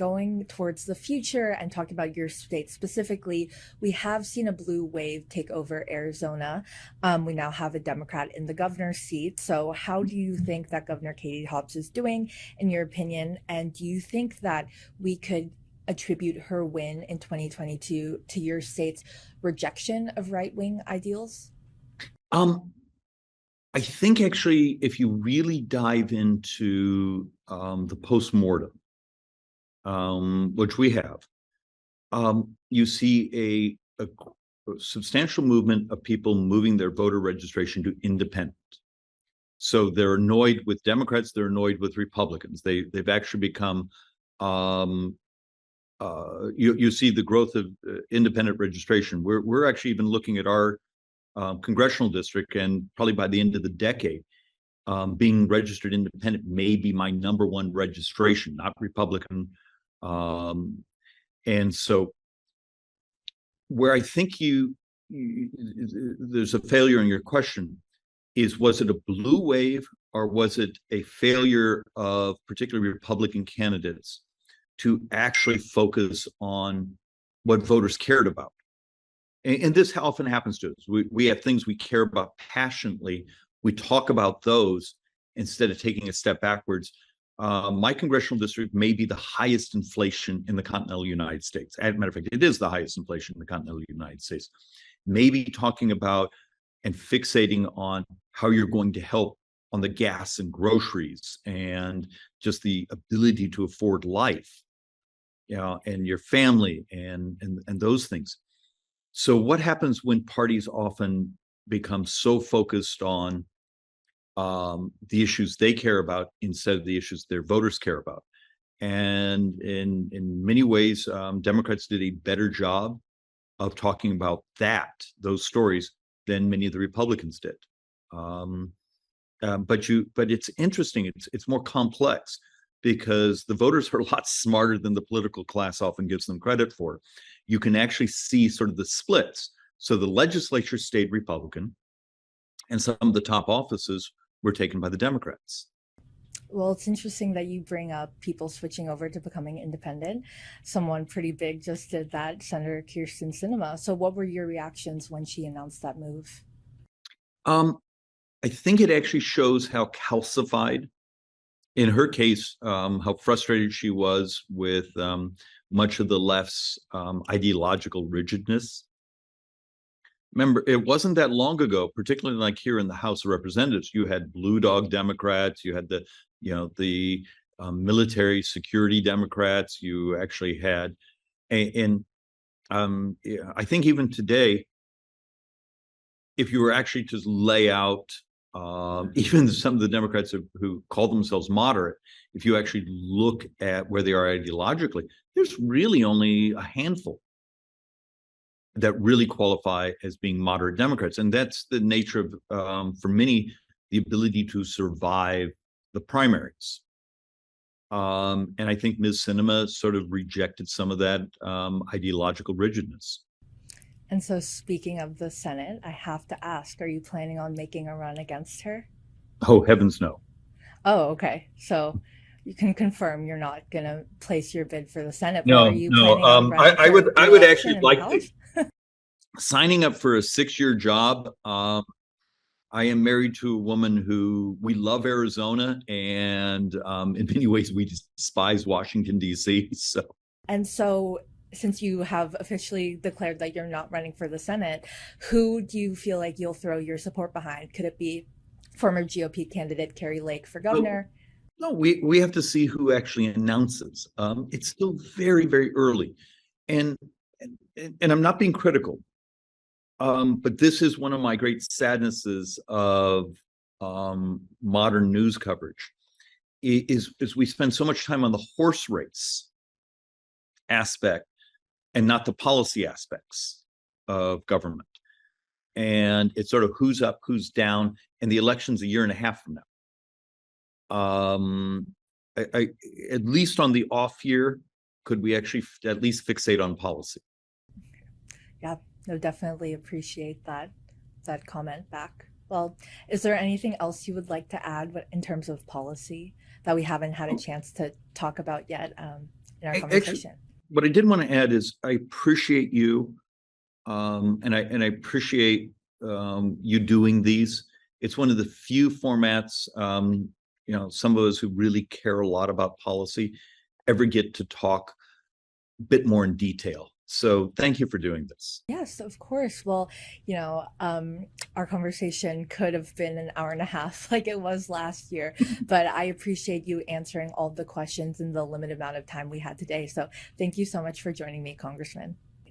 going towards the future and talking about your state specifically, we have seen a blue wave take over Arizona. We now have a Democrat in the governor's seat. So how do you think that Governor Katie Hobbs is doing, in your opinion? And do you think that we could attribute her win in 2022 to your state's rejection of right-wing ideals? I think actually, if you really dive into the postmortem, which we have, you see a substantial movement of people moving their voter registration to independent. So they're annoyed with Democrats, they're annoyed with Republicans. They've actually become, you see the growth of independent registration. We're actually even looking at our congressional district, and probably by the end of the decade, being registered independent may be my number one registration, not Republican. And so where I think there's a failure in your question is, was it a blue wave, or was it a failure of particularly Republican candidates to actually focus on what voters cared about? And this often happens to us. We have things we care about passionately. We talk about those instead of taking a step backwards. My congressional district may be the highest inflation in the continental United States. As a matter of fact, it is the highest inflation in the continental United States. Maybe talking about and fixating on how you're going to help on the gas and groceries and just the ability to afford life, and your family and those things. So what happens when parties often become so focused on the issues they care about instead of the issues their voters care about? And in many ways, Democrats did a better job of talking about those stories than many of the Republicans did. But it's interesting. It's more complex, because the voters are a lot smarter than the political class often gives them credit for. You can actually see sort of the splits. So the legislature stayed Republican, and some of the top offices were taken by the Democrats. Well, it's interesting that you bring up people switching over to becoming independent. Someone pretty big just did that, Senator Kyrsten Sinema. So what were your reactions when she announced that move? I think it actually shows how calcified, in her case, how frustrated she was with much of the left's ideological rigidness. Remember, it wasn't that long ago, particularly like here in the House of Representatives, you had blue dog Democrats, you had the military security Democrats, you actually had, I think even today, if you were actually to lay out even some of the Democrats who call themselves moderate, if you actually look at where they are ideologically, there's really only a handful that really qualify as being moderate Democrats. And that's the nature of, for many, the ability to survive the primaries. And I think Ms. Sinema sort of rejected some of that ideological rigidness. And so, speaking of the Senate, I have to ask, are you planning on making a run against her? Oh, heavens no. Oh, okay. So you can confirm you're not going to place your bid for the Senate, but No, are you no. planning on running I would re-election actually in like the to. House? Signing up for a 6-year job. I am married to a woman who, we love Arizona, and in many ways we despise Washington, D.C. So. And so, since you have officially declared that you're not running for the Senate, who do you feel like you'll throw your support behind? Could it be former GOP candidate Kari Lake for governor? No, we have to see who actually announces. It's still very, very early. And I'm not being critical. But this is one of my great sadnesses of modern news coverage, is we spend so much time on the horse race aspect and not the policy aspects of government. And it's sort of who's up, who's down, and the election's a year and a half from now. At least on the off year, could we actually at least fixate on policy? Yeah, no, definitely appreciate that comment back. Well, is there anything else you would like to add in terms of policy that we haven't had a chance to talk about yet? in our Actually, conversation. what I did want to add is I appreciate you, and I appreciate you doing these. It's one of the few formats, some of us who really care a lot about policy ever get to talk a bit more in detail. So thank you for doing this. Yes, of course. Well, our conversation could have been an hour and a half like it was last year, but I appreciate you answering all the questions in the limited amount of time we had today. So thank you so much for joining me, Congressman.